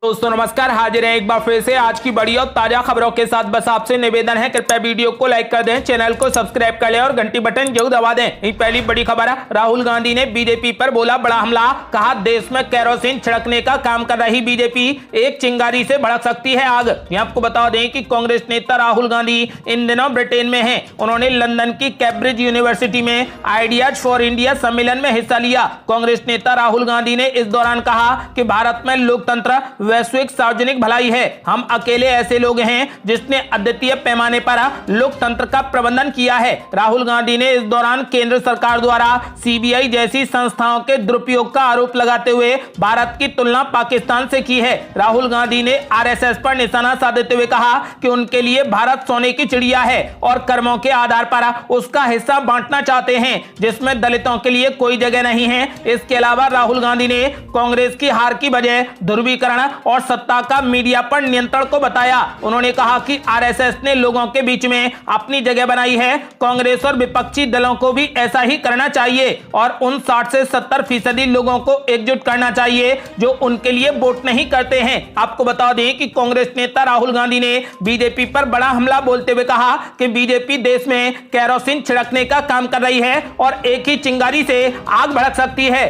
दोस्तों नमस्कार, हाजिर हैं एक बार फिर से आज की बड़ी और ताजा खबरों के साथ। बस आपसे निवेदन है, कृपया वीडियो को लाइक कर दें, चैनल को सब्सक्राइब कर लें और घंटी बटन जरूर दबा दें। पहली बड़ी खबर है, राहुल गांधी ने बीजेपी पर बोला बड़ा हमला। कहा देश में केरोसिन छिड़कने का काम कर रही बीजेपी एक चिंगारी से भड़क सकती है आग। ये आपको बता दें कि कांग्रेस नेता राहुल गांधी इन दिनों ब्रिटेन में है। उन्होंने लंदन की कैम्ब्रिज यूनिवर्सिटी में आइडियाज फॉर इंडिया सम्मेलन में हिस्सा लिया। कांग्रेस नेता राहुल गांधी ने इस दौरान कहा कि भारत में लोकतंत्र वैश्विक सार्वजनिक भलाई है। हम अकेले ऐसे लोग हैं जिसने अद्वितीय पैमाने पर लोकतंत्र का प्रबंधन किया है। राहुल गांधी ने इस दौरान केंद्र सरकार द्वारा सीबीआई जैसी संस्थाओं के दुरुपयोग का आरोप लगाते हुए भारत की तुलना पाकिस्तान से की है। राहुल गांधी ने आरएसएस पर निशाना साधते हुए कहा कि उनके लिए भारत सोने की चिड़िया है और कर्मों के आधार पर उसका हिस्सा बांटना चाहते हैं, जिसमें दलितों के लिए कोई जगह नहीं है। इसके अलावा राहुल गांधी ने कांग्रेस की हार की वजह ध्रुवीकरण और सत्ता का मीडिया पर नियंत्रण को बताया। उन्होंने कहा कि आरएसएस ने लोगों के बीच में अपनी जगह बनाई है। कांग्रेस और विपक्षी दलों को भी ऐसा ही करना चाहिए और उन 60 से 70% लोगों को एकजुट करना चाहिए जो उनके लिए वोट नहीं करते हैं। आपको बता दें कि कांग्रेस नेता राहुल गांधी ने बीजेपी पर बड़ा हमला बोलते हुए कहा कि बीजेपी देश में केरोसिन छिड़कने का काम कर रही है और एक ही चिंगारी से आग भड़क सकती है।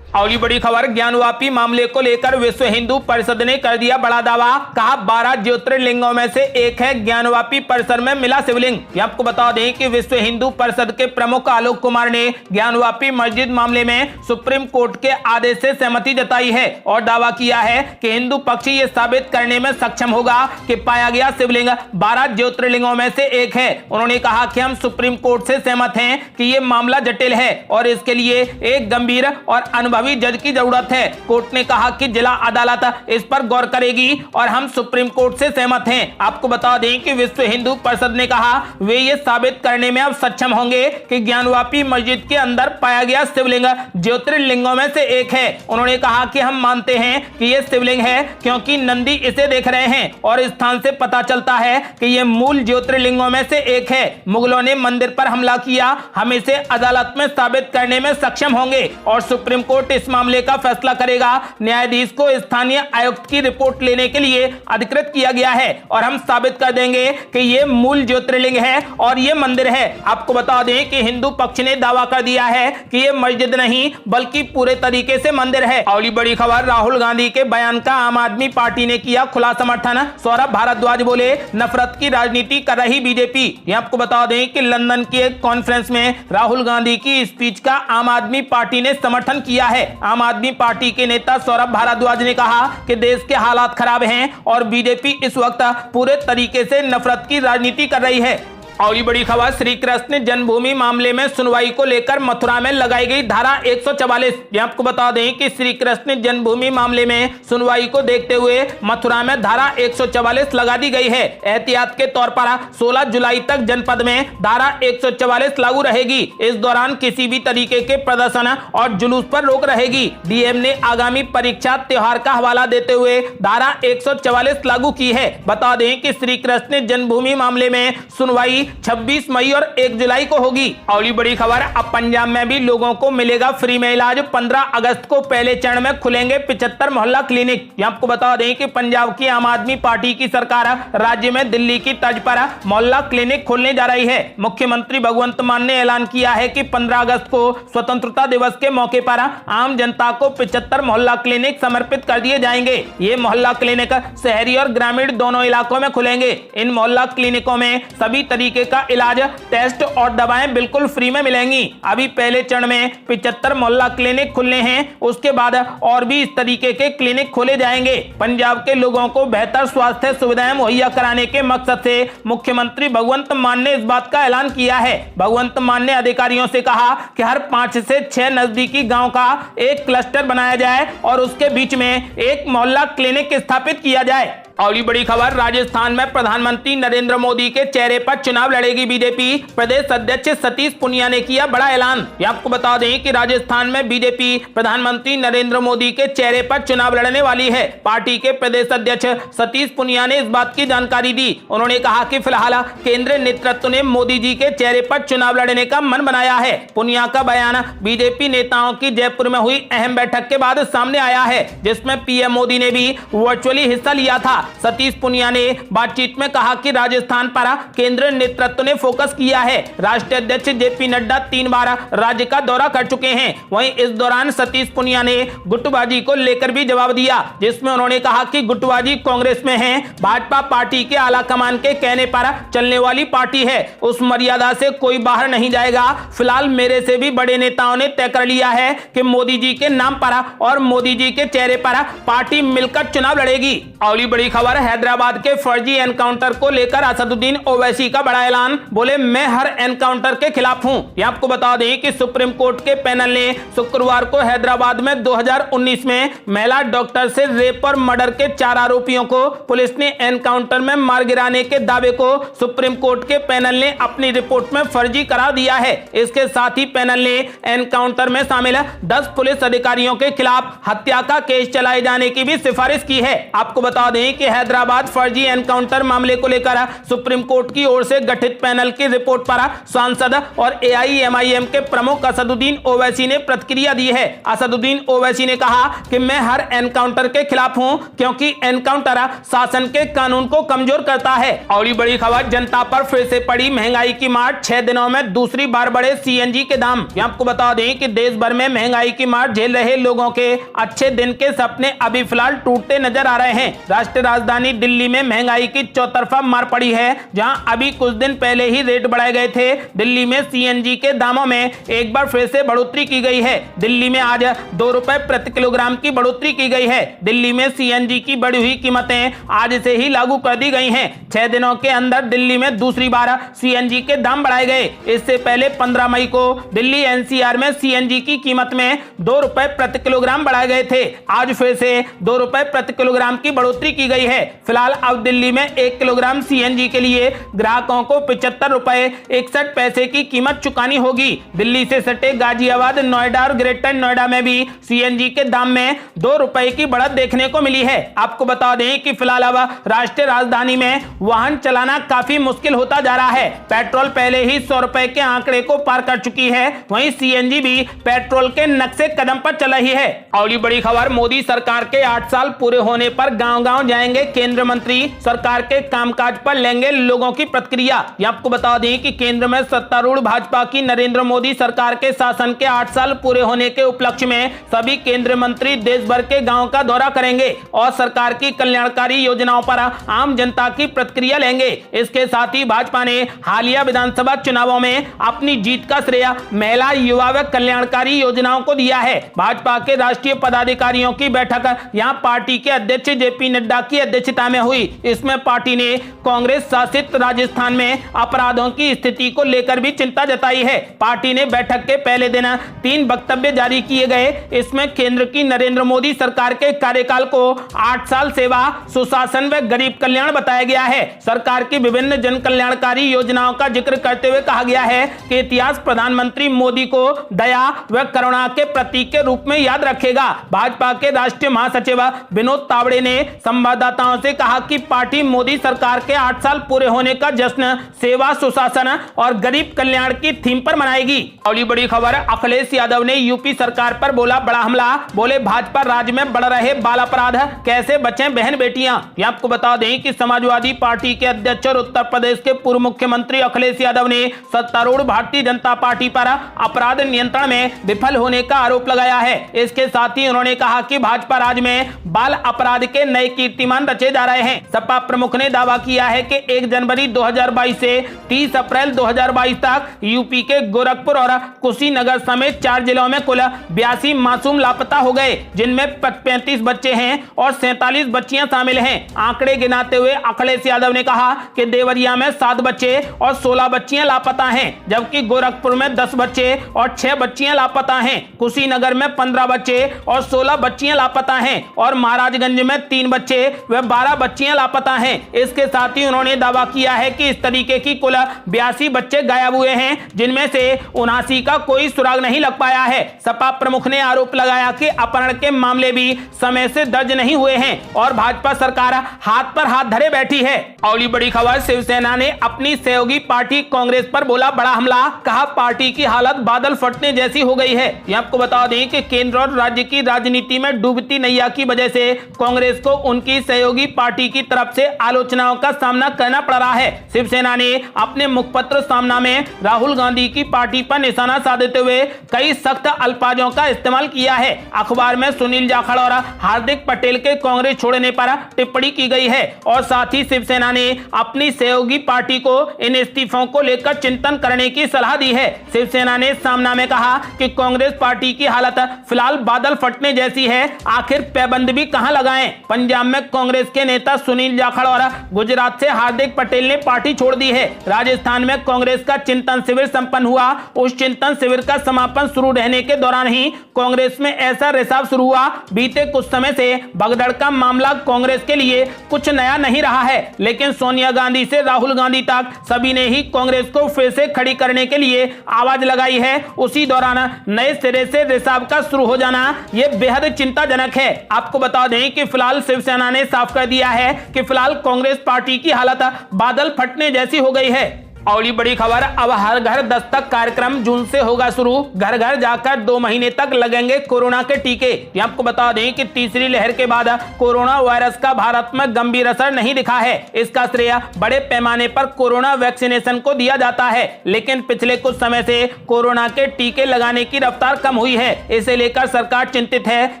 अगली बड़ी खबर, ज्ञानवापी मामले को लेकर विश्व हिंदू परिषद ने कर दिया बड़ा दावा। कहा 12 ज्योतिर्लिंगों में से एक है ज्ञानवापी परिसर में मिला शिवलिंग। ये आपको बता दें कि विश्व हिंदू परिषद के प्रमुख आलोक कुमार ने ज्ञानवापी मस्जिद मामले में सुप्रीम कोर्ट के आदेश से सहमति जताई है और दावा किया है कि हिंदू पक्ष ये साबित करने में सक्षम होगा कि पाया गया शिवलिंग 12 ज्योतिर्लिंगों में से एक है। उन्होंने कहा कि हम सुप्रीम कोर्ट से सहमत हैं कि ये मामला जटिल है और इसके लिए एक गंभीर और अनुभवी जज की जरूरत है। कोर्ट ने कहा कि जिला अदालत इस पर गौर करेगी और हम सुप्रीम कोर्ट से सहमत हैं। आपको बता दें कि विश्व हिंदू परिषद ने कहा वे ये साबित करने में अब सक्षम होंगे कि ज्ञानवापी मस्जिद के अंदर पाया गया शिवलिंग ज्योतिर्लिंगों में से एक है। उन्होंने कहा कि हम मानते हैं कि यह शिवलिंग है क्योंकि नंदी इसे देख रहे हैं और इस स्थान से पता चलता है कि यह मूल ज्योतिर्लिंगों में से एक है। मुगलों ने मंदिर पर हमला किया, हम इसे अदालत में साबित करने में सक्षम होंगे और सुप्रीम कोर्ट इस मामले का फैसला करेगा। न्यायाधीश को स्थानीय आयुक्त की रिपोर्ट लेने के लिए अधिकृत किया गया है और हम साबित कर देंगे कि यह मूल ज्योतिर्लिंग है और यह मंदिर है। आपको बता दें कि हिंदू पक्ष ने दावा कर दिया है कि यह मस्जिद नहीं बल्कि पूरे तरीके से मंदिर है। अगली बड़ी खबर, राहुल गांधी के बयान का आम आदमी पार्टी ने किया खुला समर्थन। सौरभ भारद्वाज बोले नफरत की राजनीति कर रही बीजेपी। यह आपको बता दें कि लंदन की एक कॉन्फ्रेंस में राहुल गांधी की स्पीच का आम आदमी पार्टी ने समर्थन किया है। आम आदमी पार्टी के नेता सौरभ भारद्वाज ने कहा कि देश के हालात खराब हैं और बीजेपी इस वक्त पूरे तरीके से नफरत की राजनीति कर रही है। अगली बड़ी खबर, श्री कृष्ण जन्मभूमि मामले में सुनवाई को लेकर मथुरा में लगाई गई धारा 144। आपको बता दें कि श्री कृष्ण जन्मभूमि मामले में सुनवाई को देखते हुए मथुरा में धारा 144 लगा दी गई है। एहतियात के तौर पर 16 जुलाई तक जनपद में धारा 144 लागू रहेगी। इस दौरान किसी भी तरीके के प्रदर्शन और जुलूस पर रोक रहेगी। डीएम ने आगामी परीक्षा त्योहार का हवाला देते हुए धारा 144 लागू की है। बता दें कि श्री कृष्ण जन्मभूमि मामले में सुनवाई 26 मई और 1 जुलाई को होगी। अगली बड़ी खबर, अब पंजाब में भी लोगों को मिलेगा फ्री में इलाज। 15 अगस्त को पहले चरण में खुलेंगे 75 मोहल्ला क्लिनिक। आपको बता दें कि पंजाब की आम आदमी पार्टी की सरकार राज्य में दिल्ली की तर्ज पर मोहल्ला क्लिनिक खोलने जा रही है। मुख्यमंत्री भगवंत मान ने ऐलान किया है कि 15 अगस्त को स्वतंत्रता दिवस के मौके पर आम जनता को 75 मोहल्ला क्लिनिक समर्पित कर दिए जाएंगे। ये मोहल्ला क्लिनिक शहरी और ग्रामीण दोनों इलाकों में खुलेंगे। इन मोहल्ला क्लिनिकों में सभी तरीके का इलाज, टेस्ट और दवाएं बिल्कुल फ्री में मिलेंगी। अभी पहले चरण में 75 मोहल्ला क्लिनिक खुलने हैं, उसके बाद और भी इस तरीके के क्लिनिक खोले जाएंगे। पंजाब के लोगों को बेहतर स्वास्थ्य सुविधाएं मुहैया कराने के मकसद से मुख्यमंत्री भगवंत मान ने इस बात का ऐलान किया है। भगवंत मान ने अधिकारियों से कहा कि हर 5 से 6 नजदीकी गांव का एक क्लस्टर बनाया जाए और उसके बीच में एक मोहल्ला क्लिनिक स्थापित किया जाए। अगली बड़ी खबर, राजस्थान में प्रधानमंत्री नरेंद्र मोदी के चेहरे पर चुनाव लड़ेगी बीजेपी। प्रदेश अध्यक्ष सतीश पूनिया ने किया बड़ा ऐलान। ये आपको बता दें कि राजस्थान में बीजेपी प्रधानमंत्री नरेंद्र मोदी के चेहरे पर चुनाव लड़ने वाली है। पार्टी के प्रदेश अध्यक्ष सतीश पूनिया ने इस बात की जानकारी दी। उन्होंने कहा कि फिलहाल केंद्रीय नेतृत्व ने मोदी जी के चेहरे पर चुनाव लड़ने का मन बनाया है। पूनिया का बयान बीजेपी नेताओं की जयपुर में हुई अहम बैठक के बाद सामने आया है, जिसमें पीएम मोदी ने भी वर्चुअली हिस्सा लिया था। सतीश पूनिया ने बातचीत में कहा कि राजस्थान पर केंद्रीय नेतृत्व ने फोकस किया है। राष्ट्रीय अध्यक्ष जेपी नड्डा 3 बार राज्य का दौरा कर चुके हैं। वहीं इस दौरान सतीश पूनिया ने गुटबाजी को लेकर भी जवाब दिया, जिसमें उन्होंने कहा कि गुटबाजी कांग्रेस में है, भाजपा पार्टी के आला कमान के कहने पर चलने वाली पार्टी है, उस मर्यादा से कोई बाहर नहीं जाएगा। फिलहाल मेरे से भी बड़े नेताओं ने तय कर लिया है कि मोदी जी के नाम पर और मोदी जी के चेहरे पर पार्टी मिलकर चुनाव लड़ेगी। अगली बड़ी खबर, हैदराबाद के फर्जी एनकाउंटर को लेकर असदुद्दीन ओवैसी का बड़ा ऐलान। बोले, मैं हर एनकाउंटर के खिलाफ हूं। ये आपको बता दें कि सुप्रीम कोर्ट के पैनल ने शुक्रवार को हैदराबाद में 2019 में महिला डॉक्टर से रेप और मर्डर के 4 आरोपियों को पुलिस ने एनकाउंटर में मार गिराने के दावे को सुप्रीम कोर्ट के पैनल ने अपनी रिपोर्ट में फर्जी करार दिया है। इसके साथ ही पैनल ने एनकाउंटर में शामिल 10 पुलिस अधिकारियों के खिलाफ हत्या का केस चलाए जाने की भी सिफारिश की है। आपको बता दें कि हैदराबाद फर्जी एनकाउंटर मामले को लेकर सुप्रीम कोर्ट की ओर से गठित पैनल की रिपोर्ट पर सांसद और एआईएमआईएम के प्रमुख असदुद्दीन ओवैसी ने प्रतिक्रिया दी है। असदुद्दीन ओवैसी ने कहा कि मैं हर एनकाउंटर के खिलाफ हूं, क्योंकि एनकाउंटर शासन के कानून को कमजोर करता है। और बड़ी खबर, जनता पर फिर से पड़ी महंगाई की मार। 6 दिनों में दूसरी बार बढ़े सीएनजी के दाम। आपको बता दें कि देश भर में महंगाई की मार झेल रहे लोगों के अच्छे दिन के सपने अभी फिलहाल टूटते नजर आ रहे हैं। राष्ट्रीय राजधानी दिल्ली में महंगाई की चौतरफा मार पड़ी है। जहां अभी कुछ दिन पहले ही रेट बढ़ाए गए थे, दिल्ली में सीएनजी के दामों में एक बार फिर से बढ़ोतरी की गई है। दिल्ली में आज 2 रुपए प्रति किलोग्राम की बढ़ोतरी की गई है। दिल्ली में सीएनजी की बढ़ी हुई कीमतें आज से ही लागू कर दी गई हैं। 6 दिनों के अंदर दिल्ली में दूसरी बार सीएनजी के दाम बढ़ाए गए। इससे पहले 15 मई को दिल्ली एनसीआर में सीएनजी की कीमत में 2 रुपए प्रति किलोग्राम बढ़ाए गए थे। आज फिर से 2 रुपए प्रति किलोग्राम की बढ़ोतरी की गई है। फिलहाल अब दिल्ली में 1 किलोग्राम सीएनजी के लिए ग्राहकों को 75 रुपए 61 पैसे की कीमत चुकानी होगी। दिल्ली से सटे गाजियाबाद, नोएडा और ग्रेटर नोएडा में भी सीएनजी के दाम में 2 रुपए की बढ़त देखने को मिली है। आपको बता दें कि फिलहाल अब राष्ट्रीय राजधानी में वाहन चलाना काफी मुश्किल होता जा रहा है। पेट्रोल पहले ही 100 रुपए के आंकड़े को पार कर चुकी है, वहीं सीएनजी भी पेट्रोल के नक्शे कदम पर चल रही है। अगली बड़ी खबर, मोदी सरकार के 8 साल पूरे होने पर गांव-गांव जाएंगे केंद्र मंत्री, सरकार के कामकाज पर लेंगे लोगों की प्रतिक्रिया। आपको बता दें कि केंद्र में सत्तारूढ़ भाजपा की नरेंद्र मोदी सरकार के शासन के 8 साल पूरे होने के उपलक्ष्य में सभी केंद्रीय मंत्री देश भर के गांव का दौरा करेंगे और सरकार की कल्याणकारी योजनाओं पर आम जनता की प्रतिक्रिया लेंगे। इसके साथ ही भाजपा ने हालिया विधानसभा चुनावों में अपनी जीत का श्रेय महिला, युवा व कल्याणकारी योजनाओं को दिया है। भाजपा के राष्ट्रीय पदाधिकारियों की बैठक यहां पार्टी के अध्यक्ष जेपी नड्डा की अध्यक्षता में हुई। इसमें पार्टी ने कांग्रेस शासित राजस्थान में अपराधों की स्थिति को लेकर भी चिंता जताई है। पार्टी ने बैठक के पहले दिन 3 वक्तव्य जारी किए गए। इसमें केंद्र की नरेंद्र मोदी सरकार के कार्यकाल को 8 साल सेवा, सुशासन व गरीब कल्याण बताया गया है। सरकार की विभिन्न जन कल्याणकारी योजनाओं का जिक्र करते हुए कहा गया है कि इतिहास प्रधानमंत्री मोदी को दया व करुणा के प्रतीक के रूप में याद रखेगा। भाजपा के राष्ट्रीय महासचिव विनोद तावड़े ने संवाददाताओं से कहा कि पार्टी मोदी सरकार के 8 साल पूरे होने का जश्न सेवा, सुशासन और गरीब कल्याण की थीम पर मनाएगी। अगली बड़ी खबर, अखिलेश यादव ने यूपी सरकार पर बोला बड़ा हमला। बोले, भाजपा राज्य में बढ़ रहे बाल अपराध, कैसे बचें बहन बेटियां। आपको बता दें कि समाजवादी पार्टी के अध्यक्ष और उत्तर प्रदेश के पूर्व मुख्यमंत्री अखिलेश यादव ने सत्तारूढ़ भारतीय जनता पार्टी पर अपराध नियंत्रण में विफल होने का आरोप लगाया है। इसके साथ ही उन्होंने कहा कि भाजपा राज्य में बाल अपराध के नए कीर्तिमान रचे जा रहे हैं। सपा प्रमुख ने दावा किया है कि 1 जनवरी 2022 से 30 अप्रैल 2022 तक यूपी के गोरखपुर और कुशीनगर समेत 4 जिलों में कुल 82 मासूम लापता हो गए, जिनमें 35 बच्चे हैं और 47 बच्चियां शामिल हैं। आंकड़े गिनाते हुए अखिलेश यादव ने कहा कि देवरिया में 7 बच्चे और 16 बच्चियां लापता हैं, जबकि गोरखपुर में 10 बच्चे और 6 बच्चियां लापता हैं। कुशीनगर में 15 बच्चे और 16 बच्चियां लापता हैं और महाराजगंज में 3 बच्चे, वे 12 बच्चियां लापता हैं। इसके साथ ही उन्होंने दावा किया है कि इस तरीके की कुल 82 बच्चे गायब हुए हैं, जिनमें से 79 का कोई सुराग नहीं लग पाया है। सपा प्रमुख ने आरोप लगाया कि अपहरण के मामले भी समय से दर्ज नहीं हुए हैं और भाजपा सरकार हाथ पर हाथ धरे बैठी है। अगली बड़ी खबर, शिवसेना ने अपनी सहयोगी पार्टी कांग्रेस पर बोला बड़ा हमला, कहा पार्टी की हालत बादल फटने जैसी हो गई है। ये आपको बता दें कि केंद्र और राज्य की राजनीति में डूबती नैया की वजह से कांग्रेस को उनकी सहयोगी पार्टी की तरफ से आलोचनाओं का सामना करना पड़ रहा है। शिवसेना ने अपने मुखपत्र सामना में राहुल गांधी की पार्टी पर निशाना साधते हुए कई सख्त अल्फाजों का इस्तेमाल किया है। अखबार में सुनील जाखड़ और हार्दिक पटेल के कांग्रेस छोड़ने पर टिप्पणी की गई है और साथ ही शिवसेना ने अपनी सहयोगी पार्टी को इन इस्तीफों को लेकर चिंतन करने की सलाह दी है। शिवसेना ने सामना में कहा कि कांग्रेस पार्टी की हालत फिलहाल बादल फटने जैसी है, आखिर पैबंद भी कहां लगाएं। पंजाब में कांग्रेस के नेता सुनील जाखड़ और गुजरात से हार्दिक पटेल ने पार्टी छोड़ दी है। राजस्थान में कांग्रेस का चिंतन शिविर संपन्न हुआ। उस चिंतन शिविर का समापन शुरू रहने के दौरान ही कांग्रेस में ऐसा रिसाव शुरू हुआ। बीते कुछ समय से भगदड़ का मामला कांग्रेस के लिए कुछ नया नहीं रहा है, लेकिन सोनिया गांधी से राहुल गांधी तक सभी ने ही कांग्रेस को फिर से खड़ी करने के लिए आवाज लगाई है। उसी दौरान नए सिरे से रिसाव का शुरू हो जाना यह बेहद चिंताजनक है। आपको बता दें कि फिलहाल शिवसेना ने साफ कर दिया है कि फिलहाल कांग्रेस पार्टी की हालत बादल फटने जैसी हो गई है। अगली बड़ी खबर, अब हर घर दस्तक कार्यक्रम जून से होगा शुरू। घर घर जाकर 2 महीने तक लगेंगे कोरोना के टीके। ये आपको बता दें कि तीसरी लहर के बाद कोरोना वायरस का भारत में गंभीर असर नहीं दिखा है। इसका श्रेय बड़े पैमाने पर कोरोना वैक्सीनेशन को दिया जाता है, लेकिन पिछले कुछ समय से कोरोना के टीके लगाने की रफ्तार कम हुई है। इसे लेकर सरकार चिंतित है।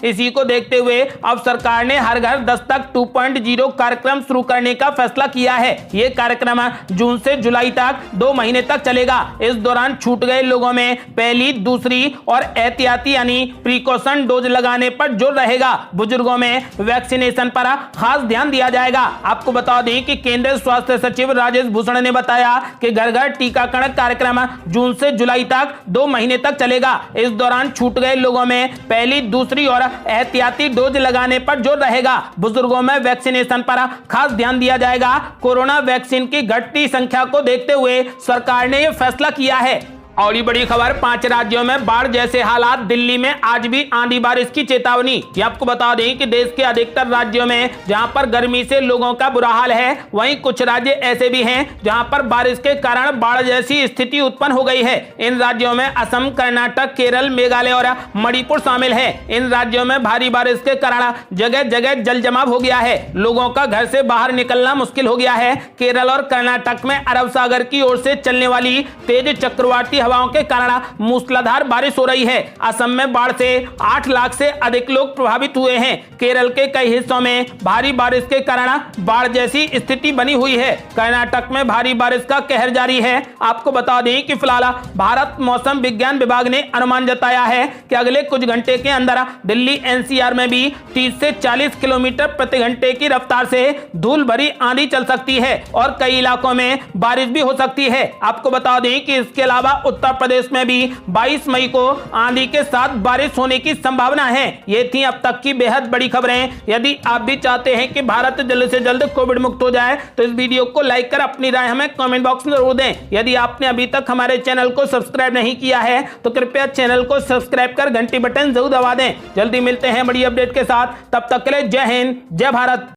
इसी को देखते हुए अब सरकार ने हर घर दस्तक 2.0 कार्यक्रम शुरू करने का फैसला किया है। ये कार्यक्रम जून से जुलाई तक 2 महीने तक चलेगा। इस दौरान छूट गए लोगों में पहली, दूसरी और एहतियाती यानी प्रिकॉशन डोज लगाने पर जोर रहेगा। बुजुर्गों में वैक्सीनेशन पर खास ध्यान दिया जाएगा। आपको बता दें कि केंद्रीय स्वास्थ्य सचिव राजेश भूषण ने बताया कि घर घर टीकाकरण कार्यक्रम जून से जुलाई तक 2 महीने तक चलेगा। इस दौरान छूट गए लोगों में पहली, दूसरी और एहतियाती डोज लगाने पर जोर रहेगा। बुजुर्गों में वैक्सीनेशन पर खास ध्यान दिया जाएगा। कोरोना वैक्सीन की घटती संख्या को देखते हुए सरकार ने यह फैसला किया है। और बड़ी खबर, 5 राज्यों में बाढ़ जैसे हालात, दिल्ली में आज भी आंधी बारिश की चेतावनी। ये आपको बता दें कि देश के अधिकतर राज्यों में जहां पर गर्मी से लोगों का बुरा हाल है, वहीं कुछ राज्य ऐसे भी हैं जहां पर बारिश के कारण बाढ़ जैसी स्थिति उत्पन्न हो गई है। इन राज्यों में असम, कर्नाटक, केरल, मेघालय और मणिपुर शामिल है। इन राज्यों में भारी बारिश के कारण जगह जगह जल जमाव हो गया है। लोगों का घर से बाहर निकलना मुश्किल हो गया है। केरल और कर्नाटक में अरब सागर की ओर से चलने वाली तेज चक्रवाती हवाओं के कारण मूसलाधार बारिश हो रही है। असम में बाढ़ से 8 लाख से अधिक लोग प्रभावित हुए हैं। केरल के कई हिस्सों में भारी बारिश के कारण बाढ़ जैसी स्थिति बनी हुई है। कर्नाटक में भारी बारिश का कहर जारी है। आपको बता दें कि फिलहाल भारत मौसम विज्ञान विभाग ने अनुमान जताया है कि अगले कुछ घंटे के अंदर दिल्ली एनसीआर में भी 30 से 40 किलोमीटर प्रति घंटे की रफ्तार से धूल भरी आंधी चल सकती है और कई इलाकों में बारिश भी हो सकती है। आपको बता दें कि इसके अलावा उत्तर प्रदेश में भी 22 मई को आंधी के साथ बारिश होने की संभावना है। ये थी अब तक की बेहद बड़ी खबरें। यदि आप भी चाहते हैं कि भारत जल्द से जल्द कोविड मुक्त हो जाए तो इस वीडियो को लाइक कर अपनी राय हमें कमेंट बॉक्स में जरूर दें। यदि आपने अभी तक हमारे चैनल को सब्सक्राइब नहीं किया है तो कृपया चैनल को सब्सक्राइब कर घंटी बटन जरूर दबा दें। जल्दी मिलते हैं बड़ी अपडेट के साथ, तब तक के लिए जय हिंद, जय भारत।